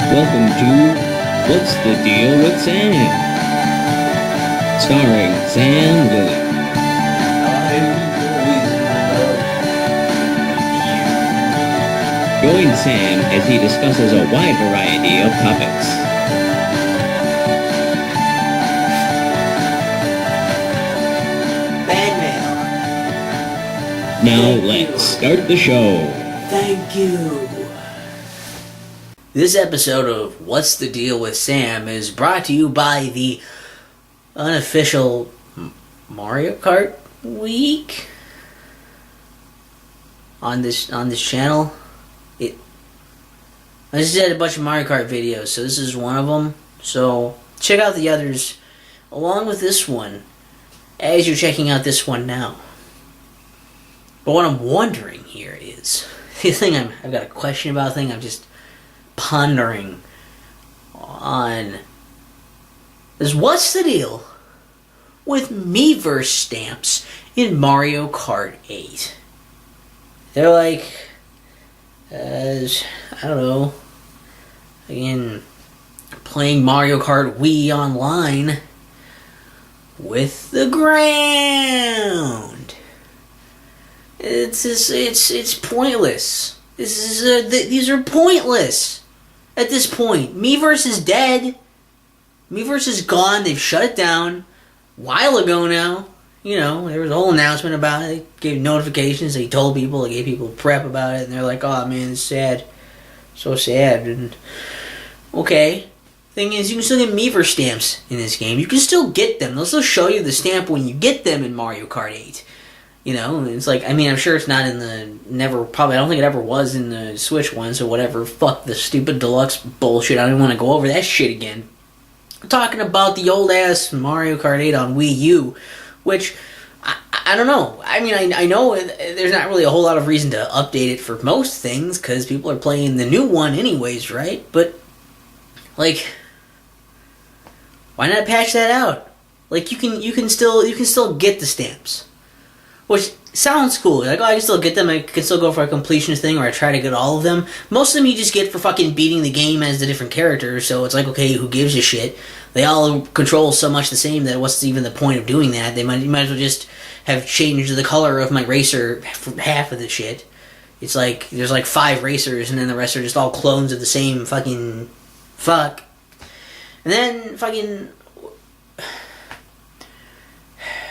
Welcome to What's the Deal with Sam? Starring Sam Lilly. Join Sam as he discusses a wide variety of topics. Bad Now let's start the show. Thank you. This episode of What's the Deal with Sam is brought to you by the unofficial Mario Kart week on this channel. I just did a bunch of Mario Kart videos, so this is one of them. So check out the others along with this one as you're checking out this one now. But what I'm wondering here is the thing I've got a question about, thing I'm just pondering on is what's the deal with Miiverse stamps in Mario Kart 8? They're like, I don't know, again, playing Mario Kart Wii online with the ground. It's pointless. These are pointless at this point. Miiverse is dead. Miiverse is gone. They've shut it down a while ago now. You know, there was a whole announcement about it. They gave notifications. They told people. They gave people prep about it. And they're like, oh, man, it's sad. So sad. And okay. Thing is, you can still get Miiverse stamps in this game. You can still get them. They'll still show you the stamp when you get them in Mario Kart 8. You know, it's like, I mean, I'm sure it's not in the, I don't think it ever was in the Switch one, so whatever. Fuck the stupid deluxe bullshit. I don't even want to go over that shit again. I'm talking about the old-ass Mario Kart 8 on Wii U, which, I don't know. I mean, I know there's not really a whole lot of reason to update it for most things, because people are playing the new one anyways, right? But, like, why not patch that out? Like, you can still get the stamps. Which sounds cool. Like, oh, I can still get them. I can still go for a completionist thing, or I try to get all of them. Most of them you just get for fucking beating the game as the different characters, so it's like, okay, who gives a shit? They all control so much the same that what's even the point of doing that? You might as well just have changed the color of my racer for half of the shit. It's like, there's like 5 racers, and then the rest are just all clones of the same fucking fuck. And then fucking...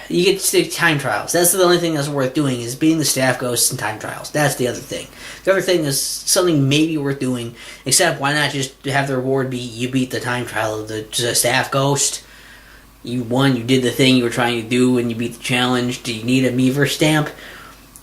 You get to time trials. That's the only thing that's worth doing, is beating the staff ghosts and time trials. That's the other thing. The other thing is something maybe worth doing, except why not just have the reward be you beat the time trial of the staff ghost. You won, you did the thing you were trying to do, and you beat the challenge. Do you need a Miiverse stamp?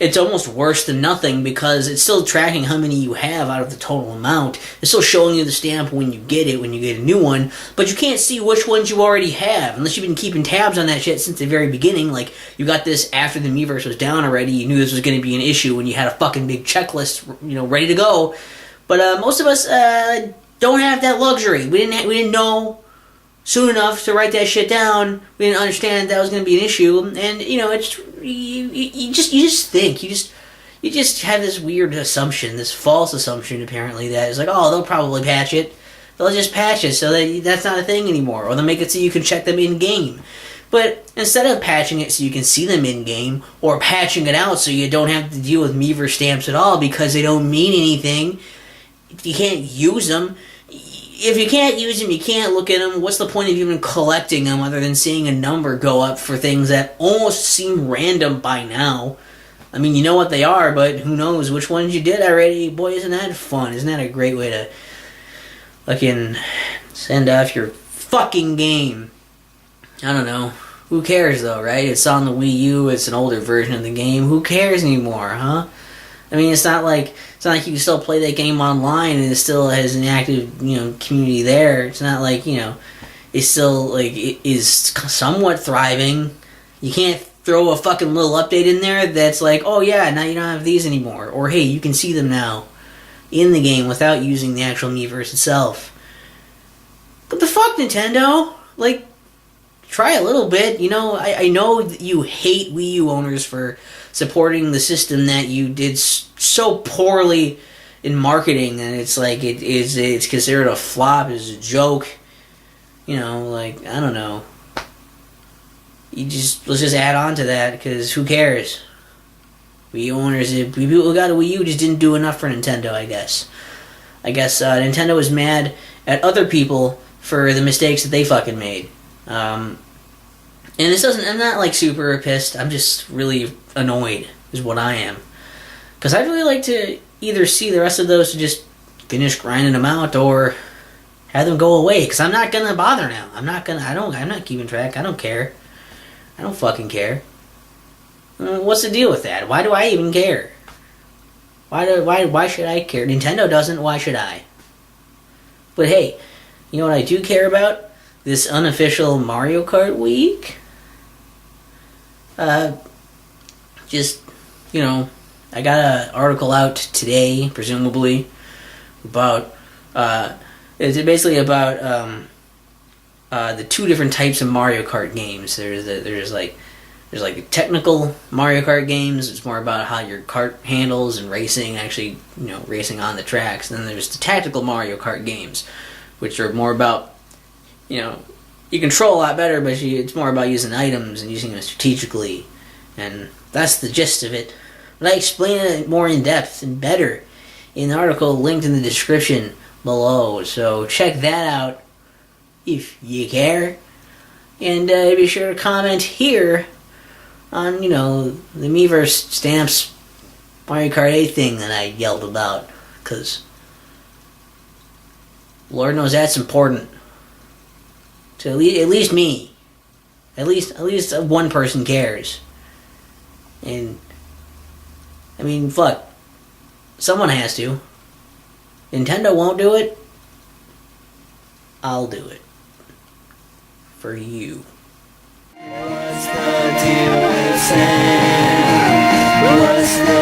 It's almost worse than nothing, because it's still tracking how many you have out of the total amount. It's still showing you the stamp when you get it, when you get a new one, but you can't see which ones you already have, unless you've been keeping tabs on that shit since the very beginning. Like, you got this after the Miiverse was down already, you knew this was going to be an issue when you had a fucking big checklist, you know, ready to go. But most of us don't have that luxury. We didn't know soon enough to write that shit down. We didn't understand that was going to be an issue, and you know, it's you just have this weird assumption, this false assumption apparently, that is like, oh, they'll probably patch it. They'll just patch it so that that's not a thing anymore, or they'll make it so you can check them in game. But instead of patching it so you can see them in game, or patching it out so you don't have to deal with Miiverse stamps at all because they don't mean anything, you can't use them. If you can't use them, you can't look at them, what's the point of even collecting them other than seeing a number go up for things that almost seem random by now? I mean, you know what they are, but who knows which ones you did already. Boy, isn't that fun. Isn't that a great way to fucking send off your fucking game? I don't know. Who cares, though, right? It's on the Wii U. It's an older version of the game. Who cares anymore, huh? I mean, it's not like you can still play that game online and it still has an active, you know, community there. It's not like, you know, it's still, like, it is somewhat thriving. You can't throw a fucking little update in there that's like, oh yeah, now you don't have these anymore. Or, hey, you can see them now in the game without using the actual Miiverse itself. What the fuck, Nintendo? Like, try a little bit. You know, I know that you hate Wii U owners for supporting the system that you did so poorly in marketing, and it's like it's considered a flop, it's a joke. You know, like, I don't know. Let's just add on to that, because who cares? Wii owners, people who got a Wii U just didn't do enough for Nintendo, I guess. Nintendo was mad at other people for the mistakes that they fucking made. And I'm not like super pissed, I'm just really annoyed, is what I am. Because I'd really like to either see the rest of those to just finish grinding them out, or have them go away, because I'm not gonna bother now. I'm not keeping track, I don't care. I don't fucking care. What's the deal with that? Why do I even care? Why should I care? Nintendo doesn't, why should I? But hey, you know what I do care about? This unofficial Mario Kart week? Just, you know, I got an article out today, presumably, about, it's basically about, the two different types of Mario Kart games. There's like technical Mario Kart games. It's more about how your kart handles and racing, actually, you know, racing on the tracks. And then there's the tactical Mario Kart games, which are more about, you know, you control a lot better, but it's more about using items and using them strategically. And that's the gist of it. But I explain it more in depth and better in the article linked in the description below. So check that out if you care. And be sure to comment here on, you know, the Miiverse stamps Mario Kart 8 thing that I yelled about. Because Lord knows that's important. To at least me. At least one person cares. And, I mean, fuck. Someone has to. Nintendo won't do it. I'll do it. For you. What's the deal with Sam? What's the